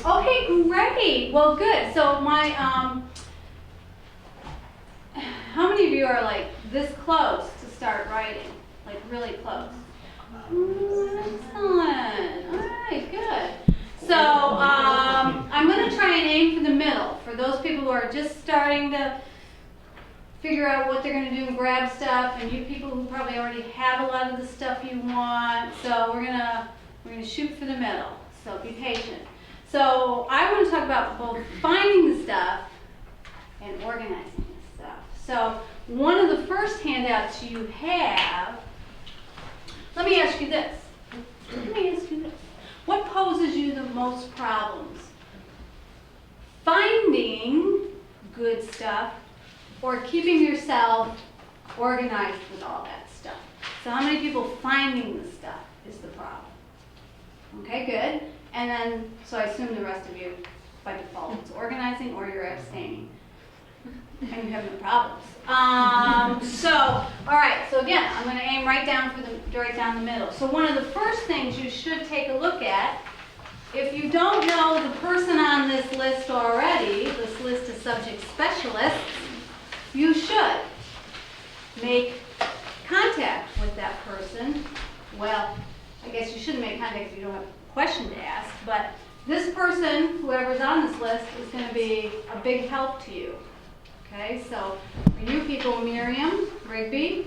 Okay, great. Well, good. So my, how many of you are like this close to start writing? Like really close? Excellent. All right, good. So I'm going to try and aim for the middle. For those people who are just starting to figure out what they're going to do and grab stuff, and you people who probably already have a lot of the stuff you want. So we're gonna shoot for the middle. So be patient. So I want to talk about both finding the stuff and organizing the stuff. So one of the first handouts you have, let me ask you this. What poses you the most problems? Finding good stuff or keeping yourself organized with all that stuff? So how many people finding the stuff is the problem? Okay, good. And then, so I assume the rest of you, by default, it's organizing or you're abstaining. And you have no problems. All right, so again, I'm going to aim right down the middle. So one of the first things you should take a look at, if you don't know the person on this list already, this list of subject specialists, you should make contact with that person. Well, I guess you shouldn't make contact if you don't have a question to ask, but this person, whoever's on this list, is going to be a big help to you. Okay, so for you people, Miriam, Rigby,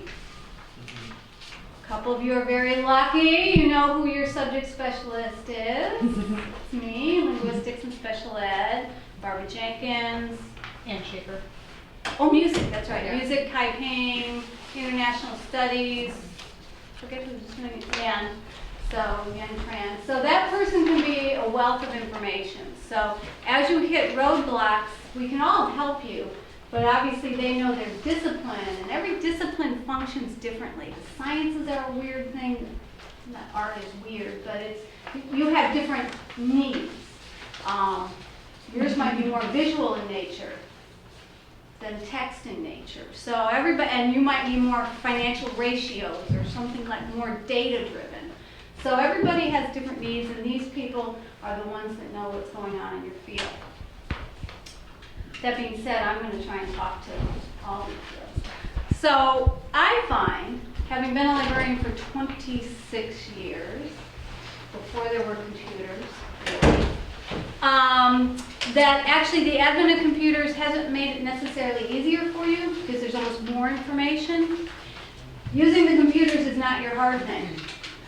a couple of you are very lucky. You know who your subject specialist is. It's me, linguistics and special ed, Barbara Jenkins. And Shaker. Oh, music, that's right. Yeah. Music, Kai Ping, international studies. Forget who's doing it. Yan. So, Yan Tran. So that person can be a wealth of information. So as you hit roadblocks, we can all help you. But obviously they know their discipline, and every discipline functions differently. The sciences are a weird thing. Not art is weird, but it's, you have different needs. Yours might be more visual in nature than text in nature. So everybody, and you might be more financial ratios or something like more data driven. So everybody has different needs, and these people are the ones that know what's going on in your field. That being said, I'm going to try and talk to all of you. So I find, having been a librarian for 26 years, before there were computers, that actually the advent of computers hasn't made it necessarily easier for you because there's almost more information. Using the computers is not your hard thing.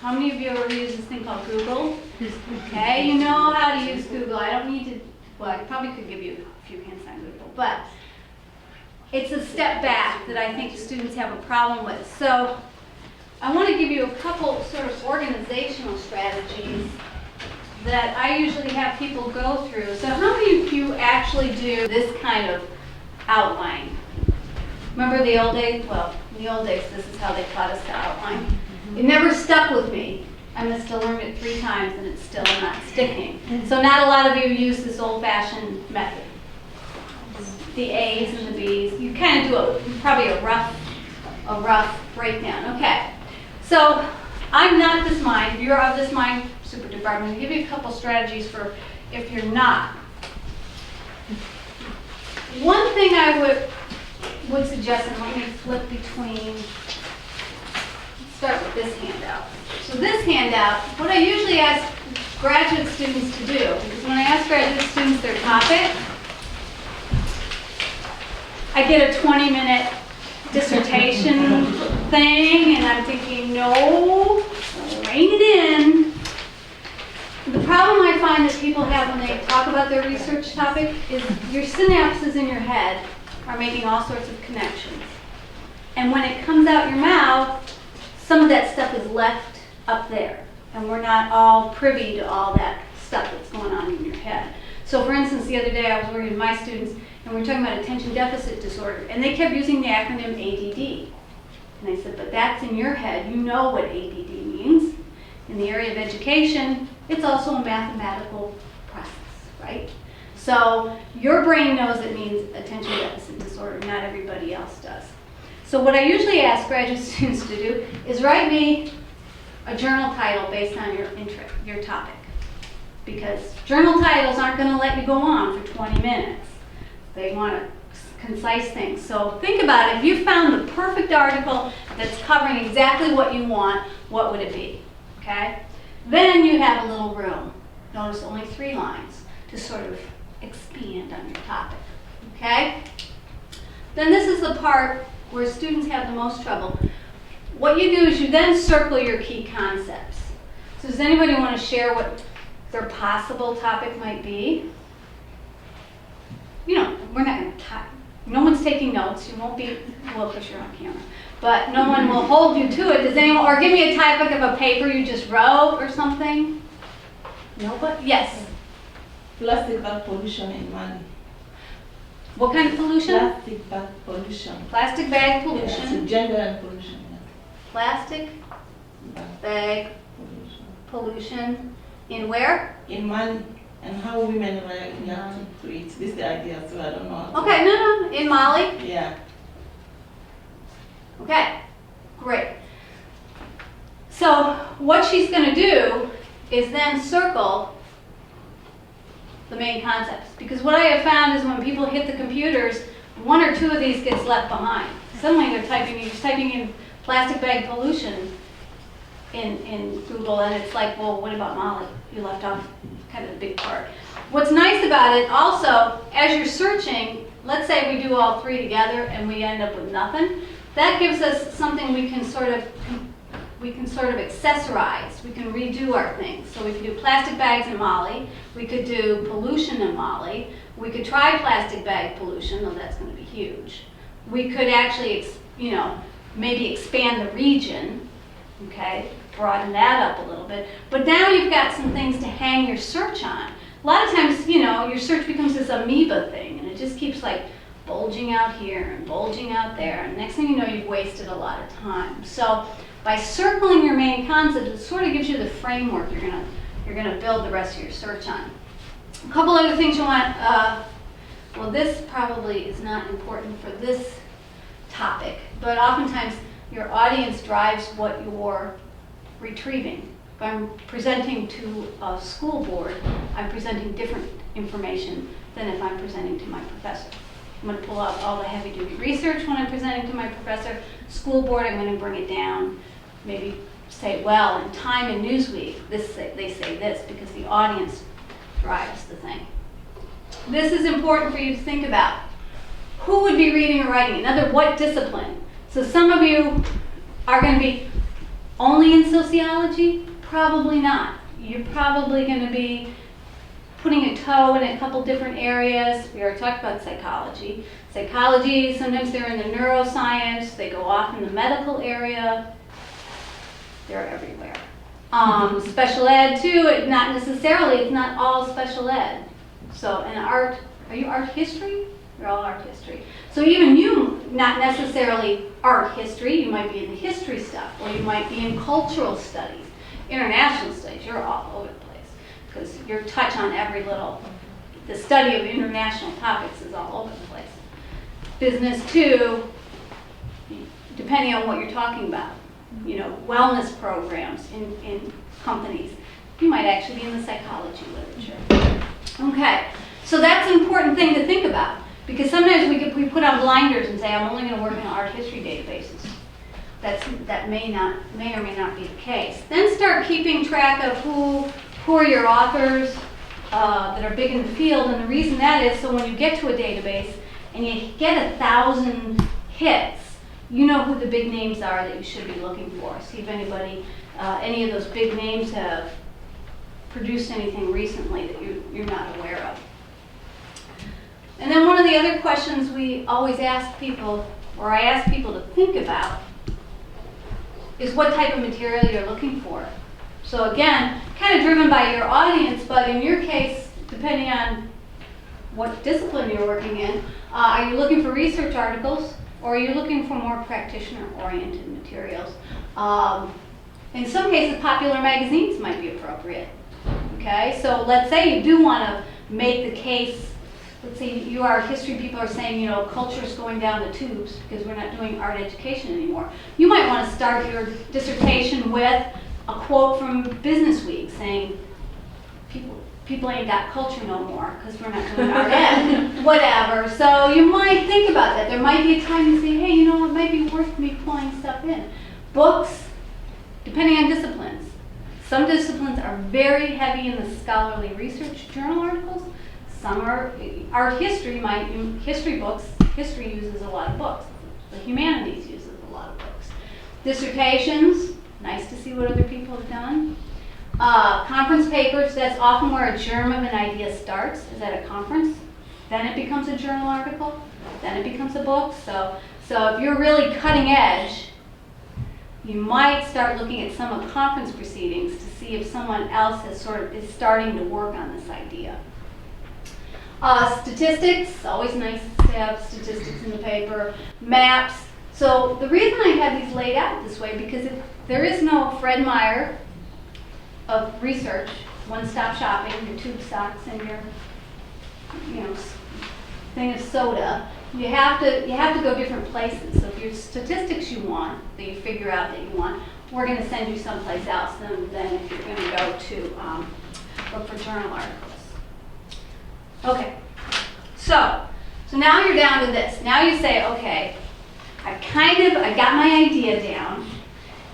How many of you ever used this thing called Google? Okay, you know how to use Google. I don't need to, well, I probably could give you a few hints on Google, but it's a step back that I think students have a problem with. So I want to give you a couple sort of organizational strategies that I usually have people go through. So how many of you actually do this kind of outline? Remember the old days? Well, in the old days, this is how they taught us to outline. It never stuck with me. I must have learned it 3 times and it's still not sticking. So not a lot of you use this old-fashioned method. The A's and the B's. You kind of do probably a rough breakdown. Okay. So I'm not this mind. If you're of this mind, super duper. I'm going to give you a couple strategies for if you're not. One thing I would suggest, and let me flip between. Let's start with this handout. So this handout, what I usually ask graduate students to do, because when I ask graduate students their topic, I get a 20-minute dissertation thing, and I'm thinking, no, rein it in. The problem I find that people have when they talk about their research topic is your synapses in your head are making all sorts of connections. And when it comes out your mouth, some of that stuff is left up there. And we're not all privy to all that stuff that's going on in your head. So for instance, the other day I was working with my students and we were talking about attention deficit disorder. And they kept using the acronym ADD. And I said, but that's in your head. You know what ADD means. In the area of education, it's also a mathematical process, right? So your brain knows it means attention deficit disorder. Not everybody else does. So what I usually ask graduate students to do is write me a journal title based on your topic. because journal titles aren't going to let you go on for 20 minutes. They want concise things. So think about it. If you found the perfect article that's covering exactly what you want, what would it be? Okay? Then you have a little room. Notice only 3 lines to sort of expand on your topic. Okay? Then this is the part where students have the most trouble. What you do is you then circle your key concepts. So does anybody want to share what their possible topic might be? You know, we're not going to type. No one's taking notes. You won't be, well, because you're on camera. But no one will hold you to it. Does anyone, or give me a topic of a paper you just wrote or something? Nobody? Yes. Plastic bag pollution in Mali. What kind of pollution? Plastic bag pollution. Plastic bag pollution. Yeah, so gender and pollution. Yeah. Plastic bag pollution in where? In Mali, and how women react to it. This is the idea, so I don't know. How Okay, no, in Mali. Yeah. Okay, great. So what she's going to do is then circle the main concepts. Because what I have found is when people hit the computers, 1 or 2 of these gets left behind. Suddenly you're just typing in plastic bag pollution in Google, and it's like, well, what about Mali? You left off kind of the big part. What's nice about it also, as you're searching, let's say we do all 3 together and we end up with nothing. That gives us something we can sort of accessorize. We can redo our things. So we could do plastic bags in Mali. We could do pollution in Mali. We could try plastic bag pollution, though that's going to be huge. We could actually, maybe expand the region, okay, broaden that up a little bit. But now you've got some things to hang your search on. A lot of times, your search becomes this amoeba thing, and it just keeps like bulging out here and bulging out there, and next thing you know, you've wasted a lot of time. So by circling your main concept, it sort of gives you the framework you're gonna build the rest of your search on. A couple other things you want. Well, this probably is not important for this topic, but oftentimes your audience drives what you're retrieving. If I'm presenting to a school board, I'm presenting different information than if I'm presenting to my professor. I'm going to pull out all the heavy-duty research when I'm presenting to my professor. School board, I'm going to bring it down. Maybe say, well, in Time and Newsweek, they say this, because the audience drives the thing. This is important for you to think about. Who would be reading or writing? What discipline? So some of you are going to be only in sociology? Probably not. You're probably going to be putting a toe in a couple different areas. We already talked about psychology. Psychology, sometimes they're in the neuroscience, they go off in the medical area. They're everywhere. Special ed too, not necessarily, it's not all special ed. So, and art, are you art history? You're all art history. So even you, not necessarily art history, you might be in the history stuff, or you might be in cultural studies, international studies, you're all over the place. Because your touch on every little, the study of international topics is all over the place. Business too, depending on what you're talking about. Wellness programs in companies. You might actually be in the psychology literature. Okay, so that's an important thing to think about. Because sometimes we put on blinders and say, I'm only going to work in art history databases. That may or may not be the case. Then start keeping track of who are your authors that are big in the field, and the reason that is so when you get to a database and you get 1,000 hits, you know who the big names are that you should be looking for. See if any of those big names have produced anything recently that you're not aware of. And then one of the other questions we always ask people, or I ask people to think about, is what type of material you're looking for. So again, kind of driven by your audience, but in your case, depending on what discipline you're working in, are you looking for research articles, or are you looking for more practitioner-oriented materials? In some cases, popular magazines might be appropriate. Okay, so let's say you do want to make the case. Let's say you art history people are saying, culture's going down the tubes because we're not doing art education anymore. You might want to start your dissertation with a quote from Business Week saying people ain't got culture no more because we're not doing art ed, whatever. So you might think about that. There might be a time you say, hey, you know, it might be worth me pulling stuff in. Books, depending on disciplines. Some disciplines are very heavy in the scholarly research journal articles. Some are art history, history books. History uses a lot of books. The humanities uses a lot of books. Dissertations, nice to see what other people have done. Conference papers, that's often where a germ of an idea starts, is at a conference. Then it becomes a journal article. Then it becomes a book. So if you're really cutting edge, you might start looking at some of conference proceedings to see if someone else is starting to work on this idea. Statistics, always nice to have statistics in the paper. Maps. So the reason I have these laid out this way, because there is no Fred Meyer of research, one-stop shopping, your tube socks and your, thing of soda. You have to go different places. So if your statistics you want, that you figure out that you want, we're going to send you someplace else than if you're going to go to look for journal articles. Okay, so now you're down to this. Now you say, okay, I got my idea down.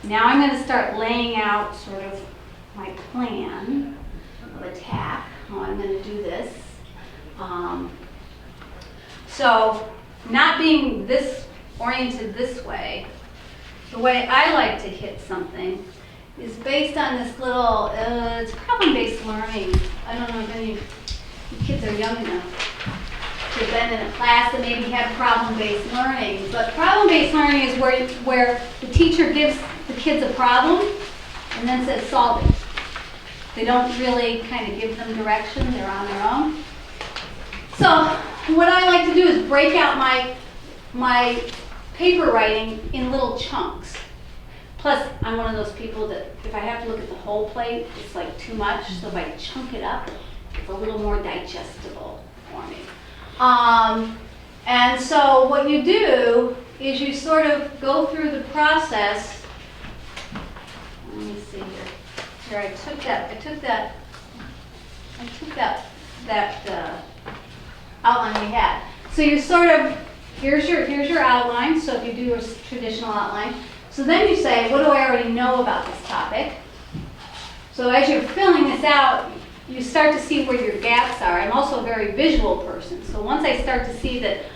Now I'm going to start laying out sort of my plan of attack, how I'm going to do this. So not being this oriented this way, the way I like to hit something is based on this little, it's problem-based learning. I don't know if any of you kids are young enough to have been in a class that maybe had problem-based learning. But problem-based learning is where the teacher gives the kids a problem and then says solve it. They don't really kind of give them direction, they're on their own. So what I like to do is break out my paper writing in little chunks. Plus, I'm one of those people that if I have to look at the whole plate, it's like too much. So if I chunk it up, it's a little more digestible for me. And so what you do is you sort of go through the process. Let me see here. Here, I took that outline we had. So you sort of, here's your outline. So if you do a traditional outline, so then you say, what do I already know about this topic? So as you're filling this out, you start to see where your gaps are. I'm also a very visual person. So once I start to see that,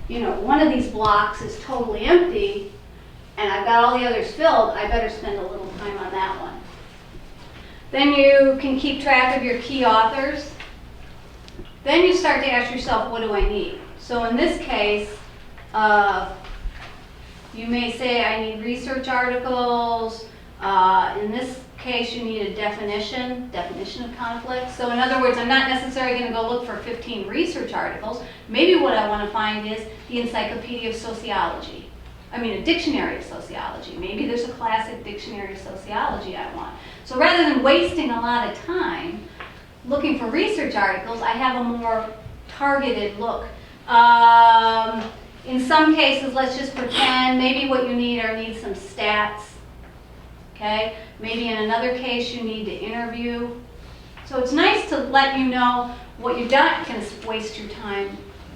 one of these blocks is totally empty, and I've got all the others filled, I better spend a little time on that one. Then you can keep track of your key authors. Then you start to ask yourself, what do I need? So in this case, you may say, I need research articles. In this case, you need a definition of conflict. So in other words, I'm not necessarily going to go look for 15 research articles. Maybe what I want to find is the Encyclopedia of Sociology. A dictionary of sociology. Maybe there's a classic dictionary of sociology I want. So rather than wasting a lot of time looking for research articles, I have a more targeted look. In some cases, let's just pretend maybe what you need some stats. Okay? Maybe in another case you need to interview. So it's nice to let you know what you've done. Can waste your time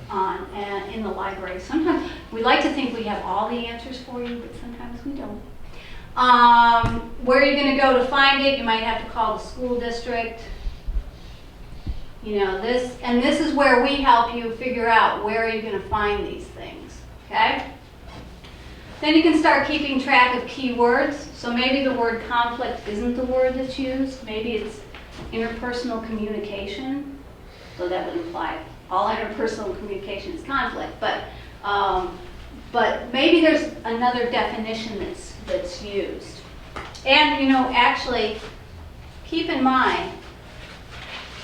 on in the library. Sometimes we like to think we have all the answers for you, but sometimes we don't. Where are you going to go to find it? You might have to call the school district. This is where we help you figure out where are you going to find these things. Okay? Then you can start keeping track of keywords. So maybe the word conflict isn't the word that's used. Maybe it's interpersonal communication. So that would imply all interpersonal communication is conflict. But maybe there's another definition that's used. And actually, keep in mind,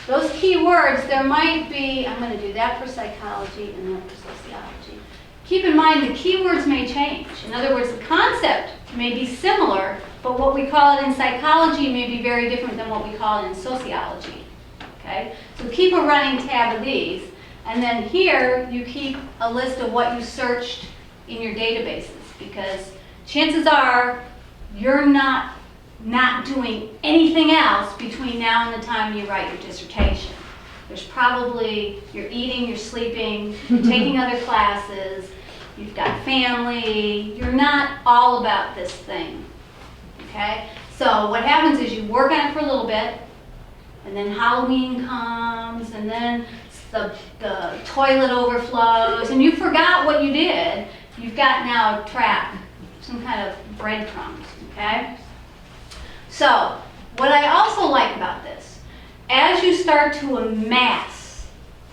those key words, there might be, I'm going to do that for psychology and that for sociology. Keep in mind the keywords may change. In other words, the concept may be similar, but what we call it in psychology may be very different than what we call it in sociology. Okay? So keep a running tab of these, and then here you keep a list of what you searched in your databases, because chances are you're not not doing anything else between now and the time you write your dissertation. There's probably, you're eating, you're sleeping, you're taking other classes, you've got family, you're not all about this thing, okay? So what happens is you work on it for a little bit, and then Halloween comes, and then the toilet overflows, and you forgot what you did. You've got now track, some kind of breadcrumbs, okay? So, what I also like about this, as you start to amass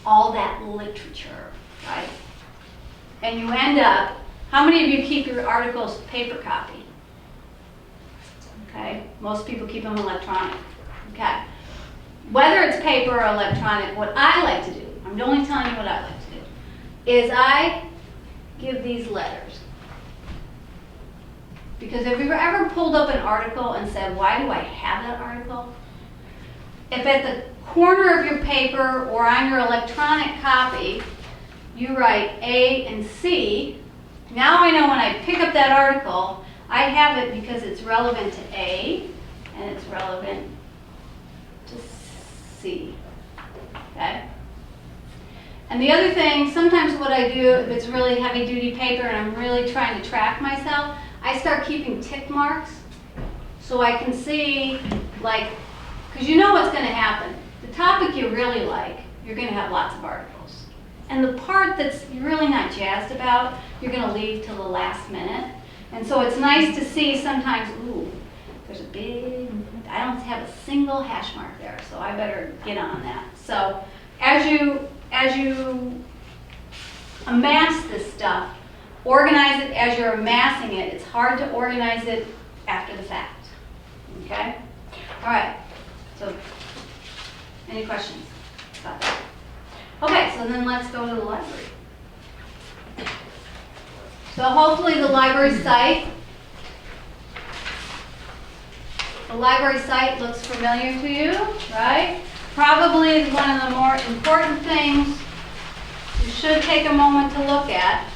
all that literature, right? And you end up, how many of you keep your articles paper copy? Okay, most people keep them electronic, okay? Whether it's paper or electronic, what I like to do, I'm only telling you what I like to do, is I give these letters. Because have you ever pulled up an article and said, why do I have that article? If at the corner of your paper or on your electronic copy, you write A and C, now I know when I pick up that article, I have it because it's relevant to A and it's relevant to C, okay? And the other thing, sometimes what I do, if it's really heavy duty paper and I'm really trying to track myself, I start keeping tick marks so I can see, like, because you know what's going to happen. The topic you really like, you're going to have lots of articles. And the part that's you're really not jazzed about, you're going to leave till the last minute. And so it's nice to see sometimes, ooh, there's a big, I don't have a single hash mark there, so I better get on that. So as you amass this stuff, organize it as you're amassing it. It's hard to organize it after the fact. Okay? All right. So, any questions about that? Okay, so then let's go to the library. So hopefully the library site looks familiar to you, right? Probably one of the more important things you should take a moment to look at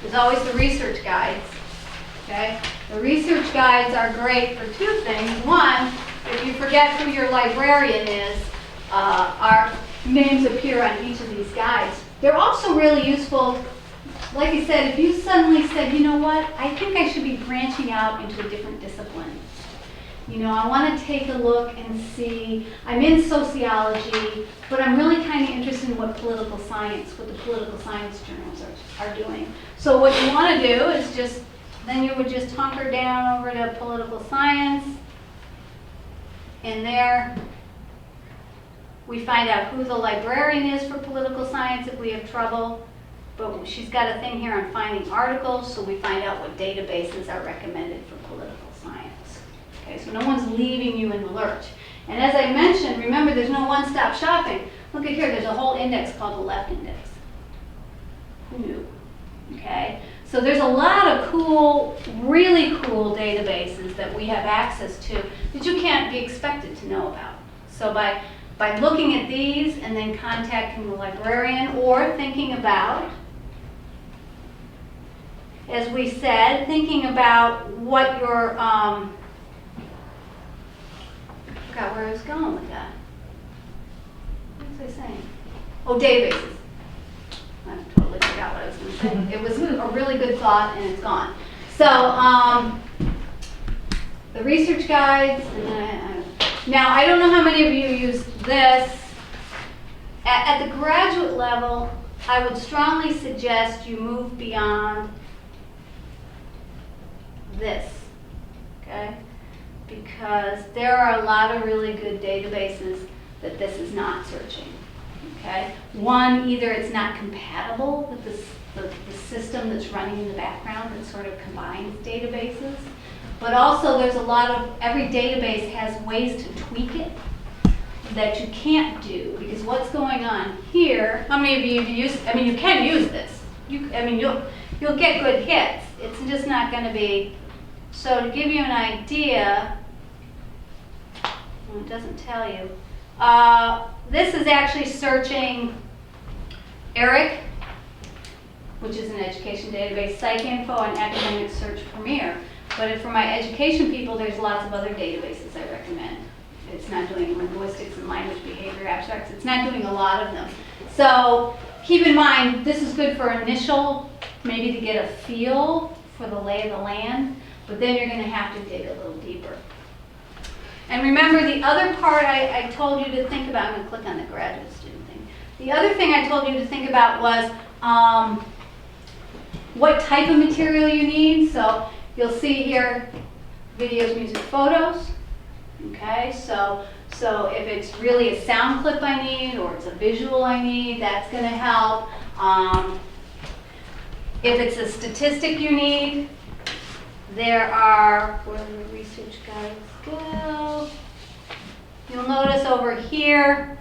is always the research guides, okay? The research guides are great for two things. One, if you forget who your librarian is, our names appear on each of these guides. They're also really useful, like I said, if you suddenly said, you know what, I think I should be branching out into a different discipline. You know, I want to take a look and see, I'm in sociology, but I'm really kind of interested in what the political science journals are doing. So what you want to do is just, then you would just hunker down over to political science, and there we find out who the librarian is for political science if we have trouble. But she's got a thing here on finding articles, so we find out what databases are recommended for political science. Okay, so no one's leaving you in the lurch. And as I mentioned, remember there's no one-stop shopping. Look at here, there's a whole index called the left index. Who knew? Okay, so there's a lot of cool, really cool databases that we have access to that you can't be expected to know about. So by looking at these and then contacting the librarian or thinking about, as we said, thinking about what your, I forgot where I was going with that. What was I saying? Oh, databases. I totally forgot what I was going to say. It was a really good thought and it's gone. So, the research guides, and now I don't know how many of you use this. At the graduate level, I would strongly suggest you move beyond this, okay? Because there are a lot of really good databases that this is not searching, okay? One, either it's not compatible with the system that's running in the background that sort of combines databases, but also there's a lot of, every database has ways to tweak it that you can't do, because what's going on here, how many of you have used, I mean, you can use this. You'll get good hits. It's just not going to be, so to give you an idea, well, it doesn't tell you. This is actually searching ERIC, which is an education database, PsycInfo, and Academic Search Premier. But for my education people, there's lots of other databases I recommend. It's not doing linguistics and language behavior abstracts. It's not doing a lot of them. So keep in mind, this is good for initial, maybe to get a feel for the lay of the land, but then you're going to have to dig a little deeper. And remember, the other part I told you to think about, I'm going to click on the graduate student thing. The other thing I told you to think about was what type of material you need. So you'll see here, videos, music, photos. Okay, so if it's really a sound clip I need, or it's a visual I need, that's going to help. If it's a statistic you need, there are, where do the research guides go? You'll notice over here,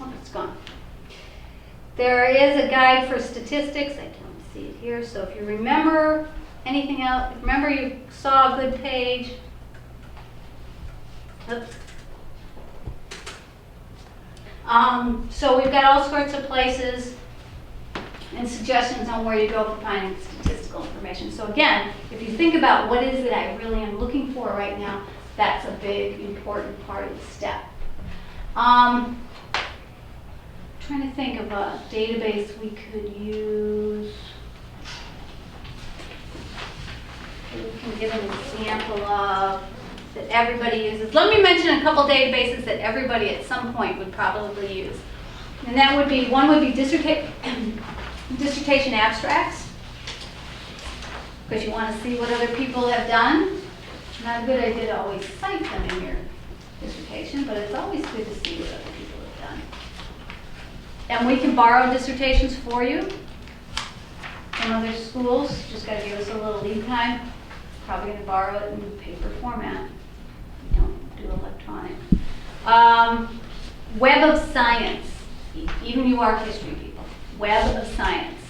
oh, it's gone. There is a guide for statistics. I don't see it here. So if you remember anything else, remember you saw a good page. Oops. So we've got all sorts of places and suggestions on where you go for finding statistical information. So again, if you think about what is it I really am looking for right now, that's a big, important part of the step. Trying to think of a database we could use. We can give an example of that everybody uses. Let me mention a couple databases that everybody at some point would probably use. And that would be, one would be dissertation abstracts, because you want to see what other people have done. Not a good idea to always cite them in your dissertation, but it's always good to see what other people have done. And we can borrow dissertations for you from other schools. Just got to give us a little lead time. Probably going to borrow it in paper format. We don't do electronic. Web of Science. Even you art history people. Web of Science.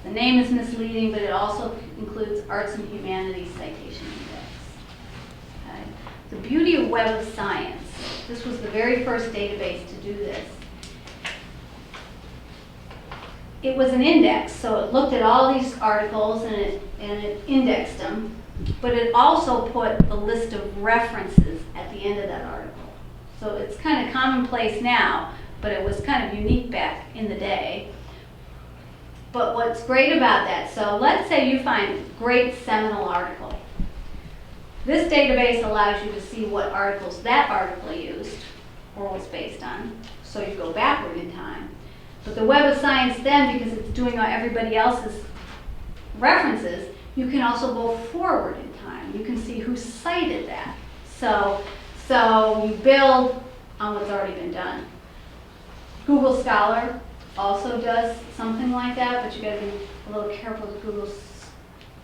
The name is misleading, but it also includes Arts and Humanities Citation Index. Okay. The beauty of Web of Science, this was the very first database to do this. It was an index, so it looked at all these articles and it indexed them, but it also put a list of references at the end of that article. So it's kind of commonplace now, but it was kind of unique back in the day. But what's great about that, so let's say you find a great seminal article. This database allows you to see what articles that article used or was based on, so you go backward in time. But the Web of Science then, because it's doing everybody else's references, you can also go forward in time. You can see who cited that. So you build on what's already been done. Google Scholar also does something like that, but you got to be a little careful with Google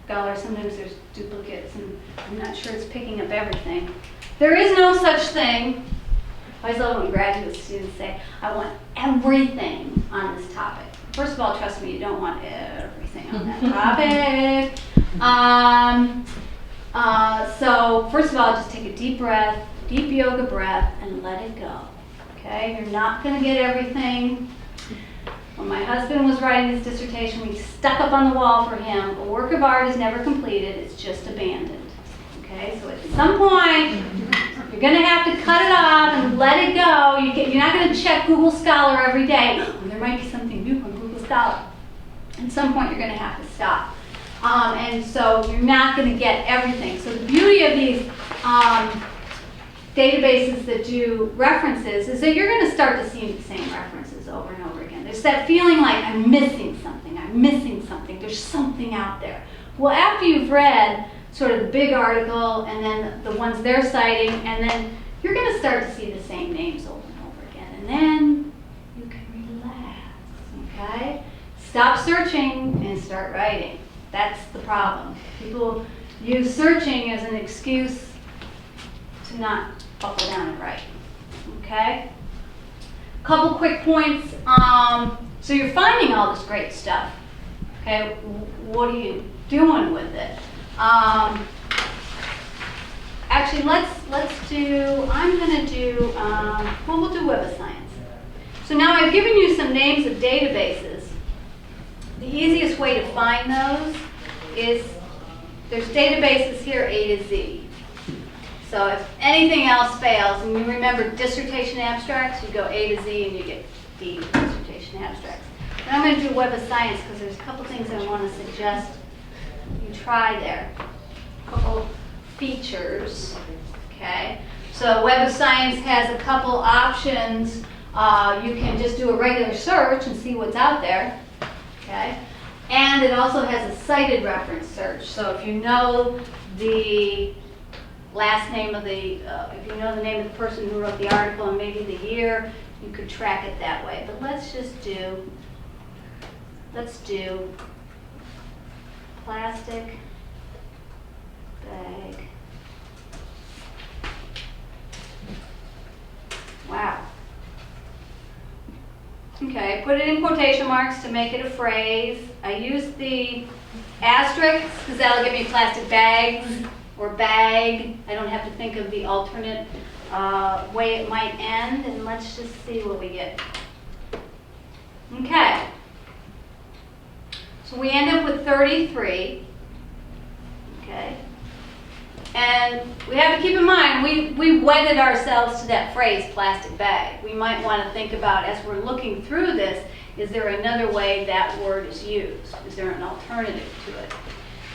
Scholar. Sometimes there's duplicates, and I'm not sure it's picking up everything. There is no such thing. I always love when graduate students say, I want everything on this topic. First of all, trust me, you don't want everything on that topic. So first of all, just take a deep breath, deep yoga breath, and let it go. Okay, you're not going to get everything. When my husband was writing his dissertation, we stuck up on the wall for him, a work of art is never completed, it's just abandoned. Okay, so at some point, you're going to have to cut it off and let it go. You're not going to check Google Scholar every day. Oh, there might be something new on Google Scholar. At some point, you're going to have to stop. And so you're not going to get everything. So the beauty of these databases that do references is that you're going to start to see the same references over and over again. There's that feeling like I'm missing something, there's something out there. Well, after you've read sort of the big article and then the ones they're citing, and then you're going to start to see the same names over and over again. And then you can relax, okay? Stop searching and start writing. That's the problem. People use searching as an excuse to not buckle down and write, okay? Couple quick points. So you're finding all this great stuff, okay? What are you doing with it? Actually, let's do, I'm going to do, well, we'll do Web of Science. So now I've given you some names of databases. The easiest way to find those is there's databases here A to Z. So if anything else fails, and you remember dissertation abstracts, you go A to Z and you get D dissertation abstracts. But I'm going to do Web of Science because there's a couple things I want to suggest you try there. A couple features, okay? So Web of Science has a couple options. You can just do a regular search and see what's out there, okay? And it also has a cited reference search. So if you know the last name of the, if you know the name of the person who wrote the article and maybe the year, you could track it that way. But let's do plastic bag. Wow. Okay, put it in quotation marks to make it a phrase. I use the asterisk because that'll give me plastic bags or bag. I don't have to think of the alternate way it might end. And let's just see what we get. Okay. So we end up with 33. Okay. And we have to keep in mind, we wedded ourselves to that phrase, plastic bag. We might want to think about, as we're looking through this, is there another way that word is used? Is there an alternative to it?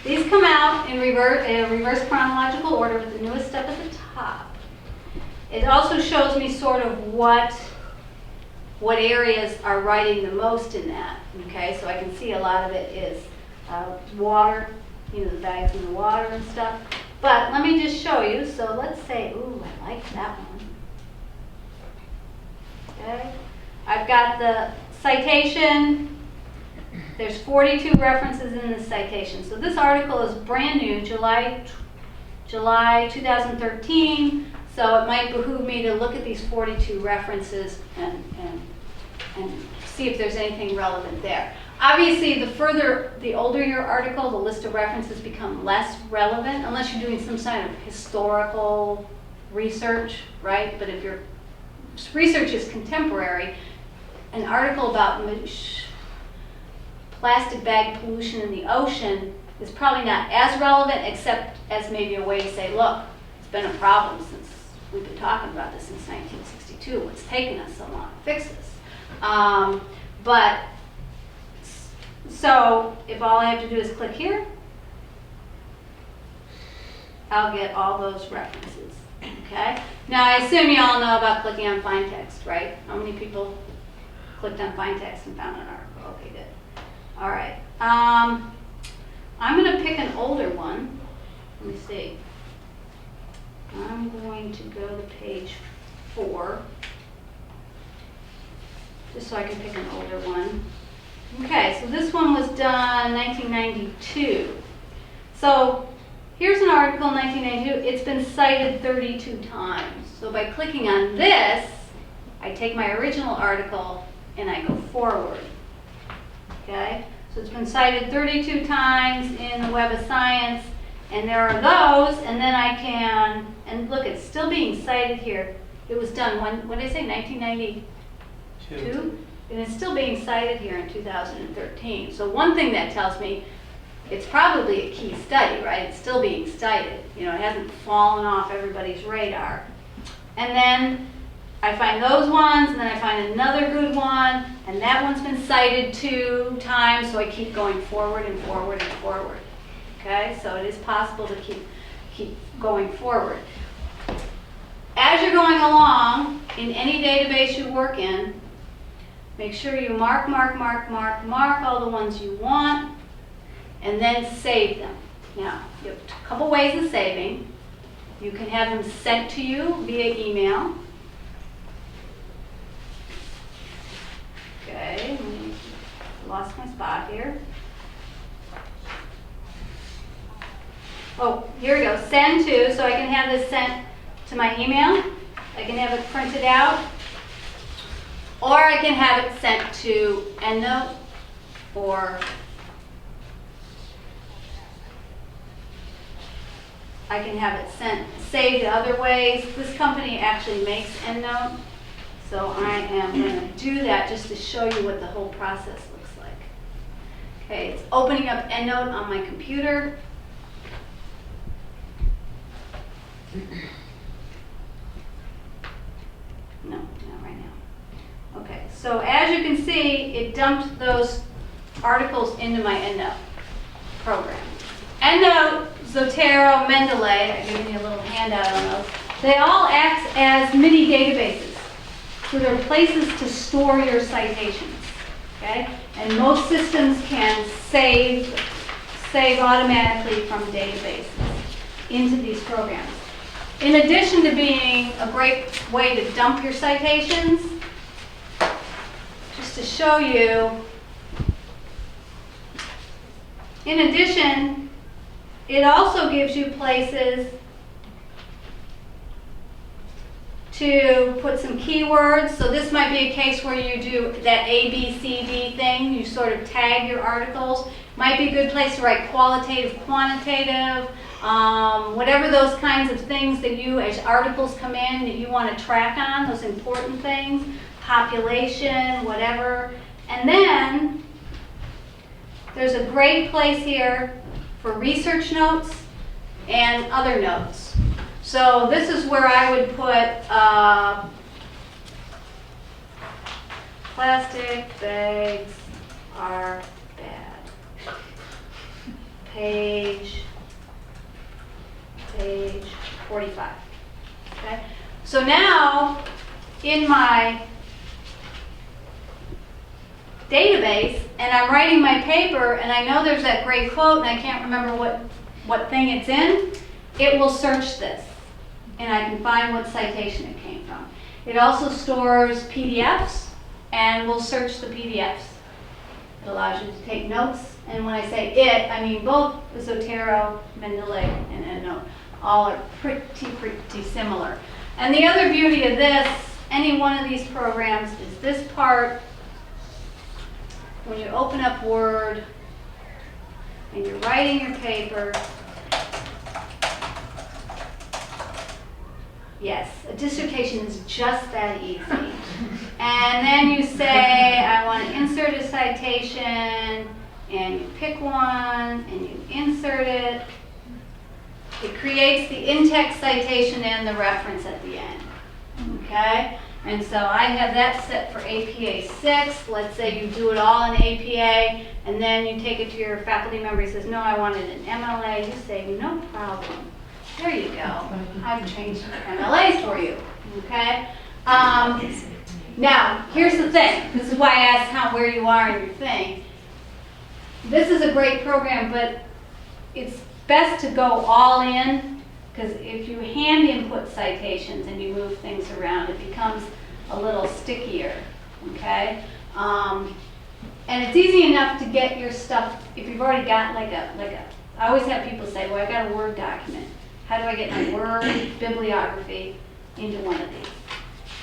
These come out in reverse chronological order with the newest step at the top. It also shows me sort of what areas are writing the most in that. Okay, so I can see a lot of it is water, you know, the bags in the water and stuff. But let me just show you. So let's say, ooh, I like that one. Okay. I've got the citation. There's 42 references in the citation. So this article is brand new, July 2013. So it might behoove me to look at these 42 references and see if there's anything relevant there. Obviously, the older your article, the list of references become less relevant, unless you're doing some kind of historical research, right? But if your research is contemporary, an article about plastic bag pollution in the ocean is probably not as relevant, except as maybe a way to say, look, it's been a problem since we've been talking about this since 1962. What's taken us so long to fix this? So if all I have to do is click here, I'll get all those references, okay? Now I assume you all know about clicking on find text, right? How many people clicked on find text and found an article? Okay, good. All right. I'm going to pick an older one. Let me see. I'm going to go to page 4, just so I can pick an older one. Okay, so this one was done 1992. So here's an article in 1992. It's been cited 32 times. So by clicking on this, I take my original article and I go forward. Okay, so it's been cited 32 times in the Web of Science, and there are those, and then I can, and look, it's still being cited here. It was done, what did I say, 1992? And it's still being cited here in 2013. So one thing that tells me it's probably a key study, right? It's still being cited. You know, it hasn't fallen off everybody's radar. And then I find those ones, and then I find another good one, and that one's been cited 2 times, so I keep going forward and forward and forward. Okay, so it is possible to keep going forward. As you're going along, in any database you work in, make sure you mark all the ones you want, and then save them. Now, you have a couple ways of saving. You can have them sent to you via email. Okay, lost my spot here. Oh, here we go, send to, so I can have this sent to my email. I can have it printed out. Or I can have it sent to EndNote, or I can have it saved other ways. This company actually makes EndNote, so I am going to do that just to show you what the whole process looks like. Okay, it's opening up EndNote on my computer. No, not right now. Okay, so as you can see, it dumped those articles into my EndNote program. EndNote, Zotero, Mendeley, I've given you a little handout on those. They all act as mini databases. So they're places to store your citations, okay? And most systems can save automatically from databases into these programs. In addition to being a great way to dump your citations, just to show you, in addition, it also gives you places to put some keywords. So this might be a case where you do that A, B, C, D thing. You sort of tag your articles. Might be a good place to write qualitative, quantitative, whatever those kinds of things that you, as articles come in, that you want to track on, those important things, population, whatever. And then there's a great place here for research notes and other notes. So this is where I would put plastic bags are bad. Page 45. Okay? So now in my database, and I'm writing my paper, and I know there's that great quote, and I can't remember what thing it's in, it will search this, and I can find what citation it came from. It also stores PDFs, and will search the PDFs. It allows you to take notes, and when I say it, I mean both Zotero, Mendeley, and EndNote. All are pretty similar. And the other beauty of this, any one of these programs, is this part. When you open up Word and you're writing your paper, yes, a dissertation is just that easy. And then you say, I want to insert a citation, and you pick one, and you insert it. It creates the in-text citation and the reference at the end, okay? And so I have that set for APA 6. Let's say you do it all in APA, and then you take it to your faculty member. He says, no, I want it in MLA. You say, no problem. There you go. I've changed MLAs for you, okay? Now, here's the thing. This is why I asked where you are in your thing. This is a great program, but it's best to go all in, because if you hand input citations and you move things around, it becomes a little stickier, okay? And it's easy enough to get your stuff, if you've already got I always have people say, well, I got a Word document. How do I get my Word bibliography into one of these?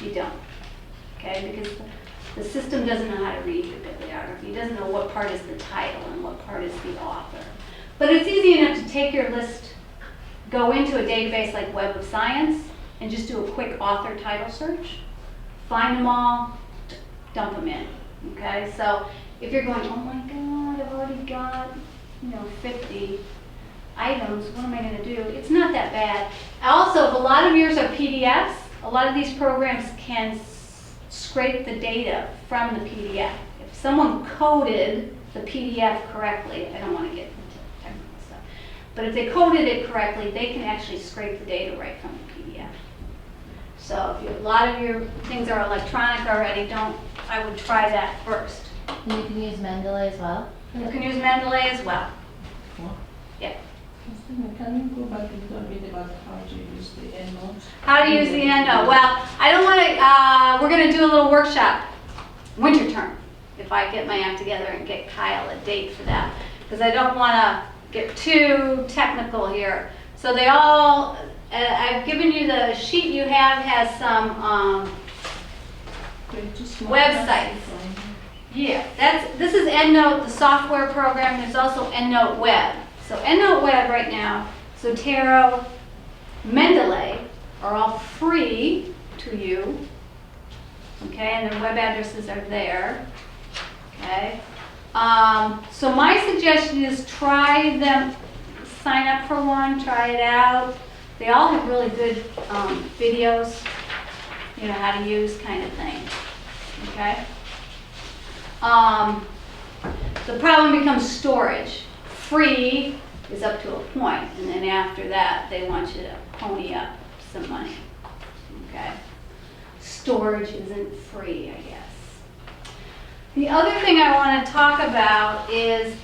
You don't, okay? Because the system doesn't know how to read your bibliography. It doesn't know what part is the title and what part is the author. But it's easy enough to take your list, go into a database like Web of Science, and just do a quick author title search, find them all, dump them in, okay? So if you're going, oh my God, I've already got, 50 items, what am I gonna do? It's not that bad. Also, if a lot of yours are PDFs, a lot of these programs can scrape the data from the PDF. If someone coded the PDF correctly, I don't want to get into technical stuff, but if they coded it correctly, they can actually scrape the data right from the PDF. So if a lot of your things are electronic already, I would try that first. You can use Mendeley as well? You can use Mendeley as well. Yeah. Can you go back a little bit about how to use the EndNote? How to use the EndNote? Well, I don't want to, we're going to do a little workshop, winter term, if I get my act together and get Kyle a date for that, because I don't want to get too technical here. So they all, I've given you the sheet you have has some websites. Yeah, this is EndNote, the software program. There's also EndNote Web. So EndNote Web right now, Zotero, Mendeley are all free to you, okay, and their web addresses are there, okay. So my suggestion is try them, sign up for one, try it out. They all have really good videos, you know, how to use kind of thing, okay? The problem becomes storage. Free is up to a point, and then after that, they want you to pony up some money, okay? Storage isn't free, I guess. The other thing I want to talk about is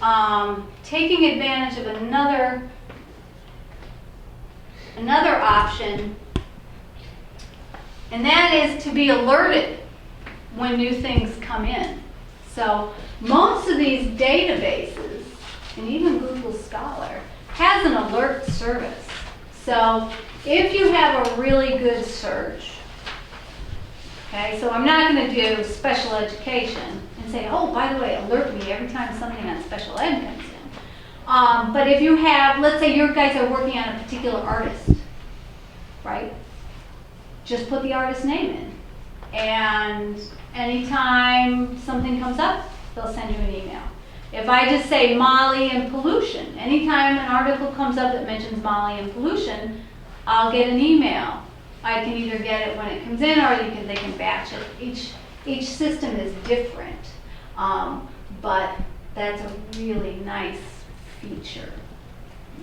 taking advantage of another option, and that is to be alerted when new things come in. So most of these databases, and even Google Scholar, has an alert service. So if you have a really good search, okay, so I'm not going to do special education and say, oh, by the way, alert me every time something on special ed comes in. But if you have, let's say your guys are working on a particular artist, right? Just put the artist's name in. And anytime something comes up, they'll send you an email. If I just say Molly and pollution, anytime an article comes up that mentions Molly and pollution, I'll get an email. I can either get it when it comes in, or they can batch it. Each system is different, but that's a really nice feature.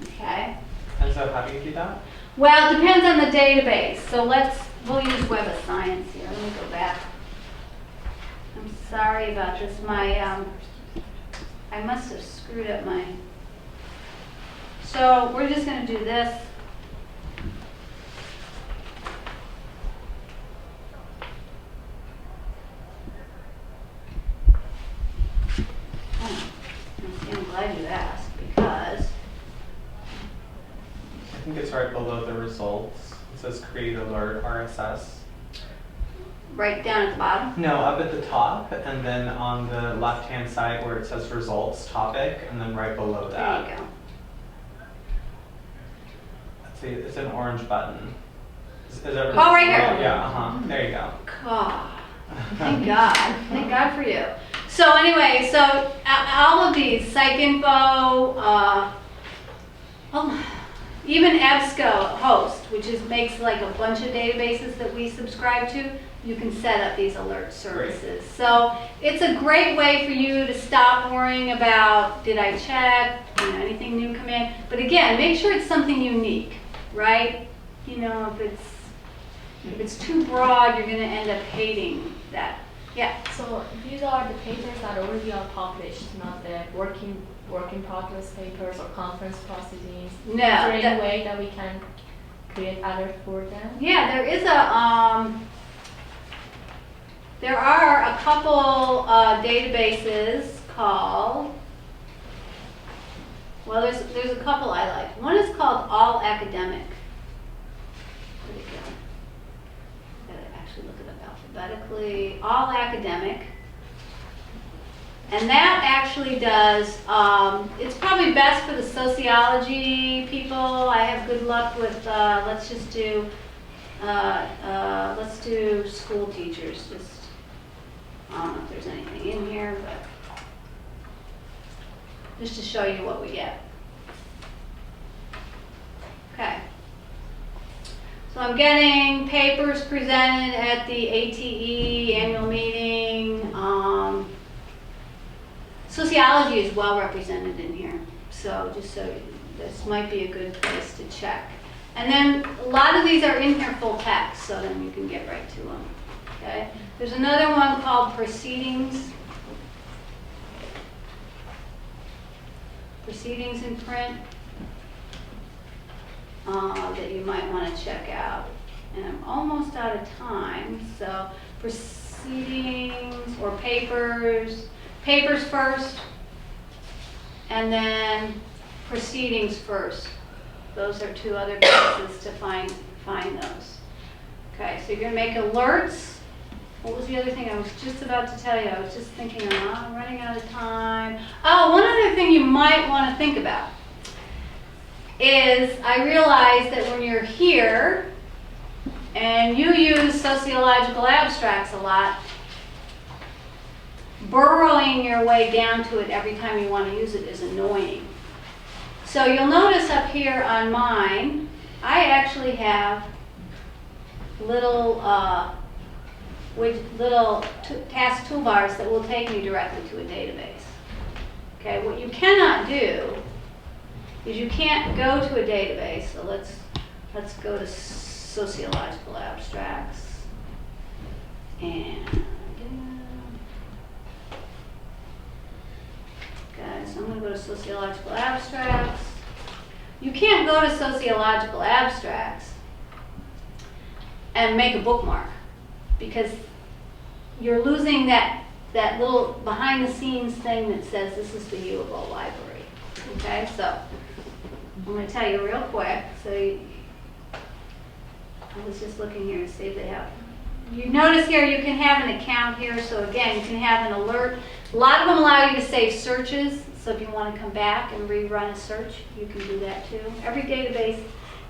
Okay. And so how do you do that? Well, it depends on the database. So we'll use Web of Science here. Let me go back. I'm sorry about this. I must have screwed up my. So we're just going to do this. I'm glad you asked, because I think it's right below the results. It says create alert RSS. right down at the bottom. No, up at the top, and then on the left-hand side where it says results topic, and then right below that. There you go. See, it's an orange button. Is everything? Oh, right here. Yeah, There you go. God, thank God. Thank God for you. So anyway, so all of these, PsycInfo, even EBSCO host, which makes like a bunch of databases that we subscribe to, you can set up these alert services. Great. So it's a great way for you to stop worrying about, did I check, anything new come in. But again, make sure it's something unique, right? If it's too broad, you're going to end up hating that. Yeah. So these are the papers that already are published, not the work in progress papers or conference proceedings. No. Is there any way that we can create alert for them? Yeah, there is there are a couple databases called, well, there's a couple I like. One is called All Academic. Where'd it go? I gotta actually look it up alphabetically. All Academic. And that actually does, it's probably best for the sociology people. I have good luck with, let's do school teachers. I don't know if there's anything in here, but just to show you what we get. Okay. So I'm getting papers presented at the ATE annual meeting. Sociology is well represented in here, so this might be a good place to check. And then a lot of these are in here full text, so then you can get right to them. Okay. There's another one called Proceedings. Proceedings in print that you might want to check out. And I'm almost out of time, so proceedings or papers first, and then proceedings first. Those are two other places to find those. Okay, so you're going to make alerts. What was the other thing I was just about to tell you? I was just thinking, I'm running out of time. Oh, one other thing you might want to think about is I realize that when you're here and you use sociological abstracts a lot, burrowing your way down to it every time you want to use it is annoying. So you'll notice up here on mine, I actually have little, task toolbars that will take me directly to a database. Okay, what you cannot do is you can't go to a database. So let's go to sociological abstracts and guys, I'm going to go to sociological abstracts. You can't go to sociological abstracts and make a bookmark because you're losing that little behind the scenes thing that says this is the U of O library. Okay, so I'm going to tell you real quick. I was just looking here to see if they have. You notice here you can have an account here. So again, you can have an alert. A lot of them allow you to save searches. So if you want to come back and rerun a search, you can do that too. Every database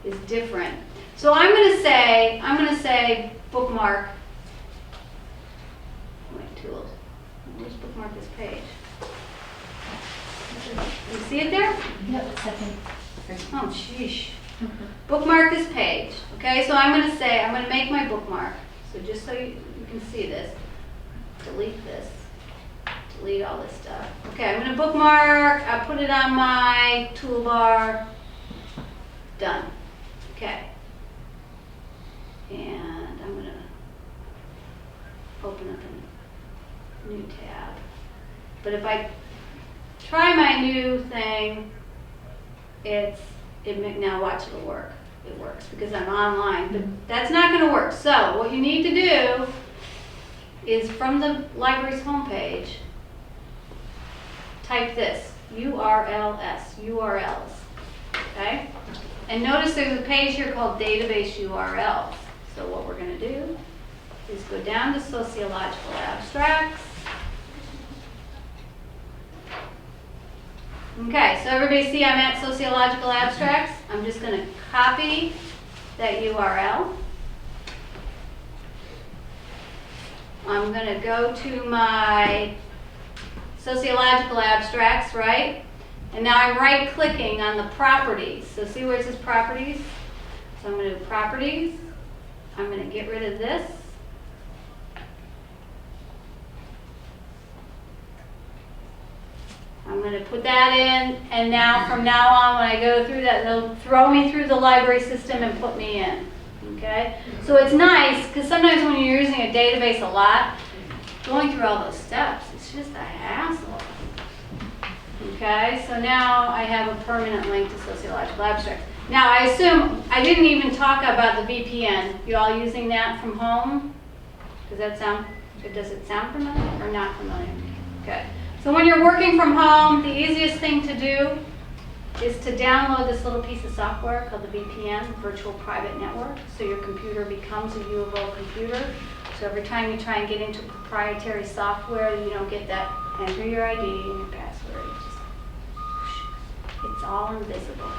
is different. So I'm going to say bookmark. Wait, tools. Let's bookmark this page. You see it there? Yep, second. Oh, sheesh. Bookmark this page. Okay, so I'm going to make my bookmark. So just so you can see this, delete this, delete all this stuff. Okay, I'm going to bookmark. I put it on my toolbar. Done. Okay. And I'm going to open up a new tab. But if I try my new thing, now watch, it'll work. It works because I'm online, but that's not going to work. So what you need to do is from the library's homepage, type this, URLs, okay? And notice there's a page here called database URLs. So what we're going to do is go down to sociological abstracts. Okay, so everybody see I'm at sociological abstracts. I'm just going to copy that URL. I'm going to go to my sociological abstracts, right? And now I'm right-clicking on the properties. So see where it says properties? So I'm going to do properties. I'm going to get rid of this. I'm going to put that in, and now from now on when I go through that, they'll throw me through the library system and put me in. Okay? So it's nice, because sometimes when you're using a database a lot, going through all those steps, it's just a hassle. Okay? So now I have a permanent link to sociological abstracts. Now I assume, I didn't even talk about the VPN. You all using that from home? Does it sound familiar or not familiar? Okay. So when you're working from home, the easiest thing to do is to download this little piece of software called the VPN, Virtual Private Network. So your computer becomes a U of O computer. So every time you try and get into proprietary software, you don't get that, enter your ID and your password. It's all invisible.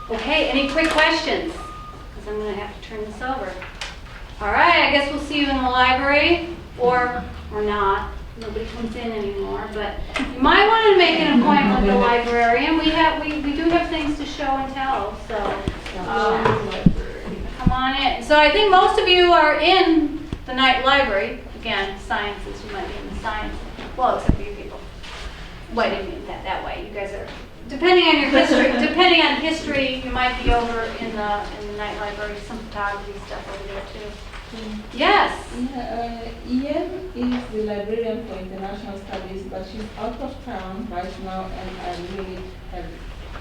Okay, any quick questions? Because I'm going to have to turn this over. All right, I guess we'll see you in the library, or not. Nobody comes in anymore, but you might want to make an appointment with the librarian. We do have things to show and tell, so come on in. So I think most of you are in the night library. Again, sciences, you might be in the science. Well, except for you people. Well, I didn't mean that way. You guys are, depending on your history, you might be over in the night library, some photography stuff over there too. Yes. Ian is the librarian for international studies, but she's out of town right now, and I really have.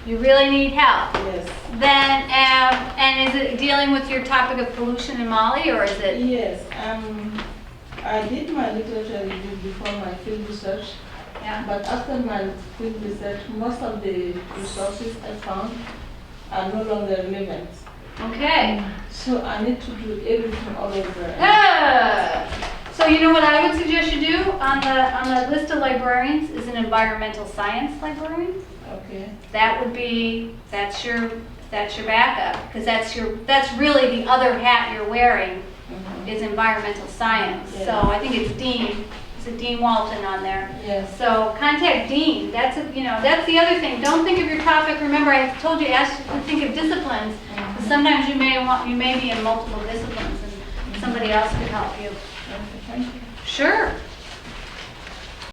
You really need help. Yes. Then, and is it dealing with your topic of pollution in Mali, or is it? Yes. I did my literature review before my field research. Yeah. But after my field research, most of the resources I found are no longer relevant. Okay. So I need to do everything all over. So you know what I would suggest you do on the list of librarians is an environmental science librarian. Okay. That's your backup, because that's really the other hat you're wearing is environmental science. Yeah. So I think it's Dean Is it Dean Walton on there? Yes. So contact Dean. That's that's the other thing. Don't think of your topic. Remember, I told you ask to think of disciplines. Because sometimes you may be in multiple disciplines, and somebody else could help you. Okay, thank you. Sure.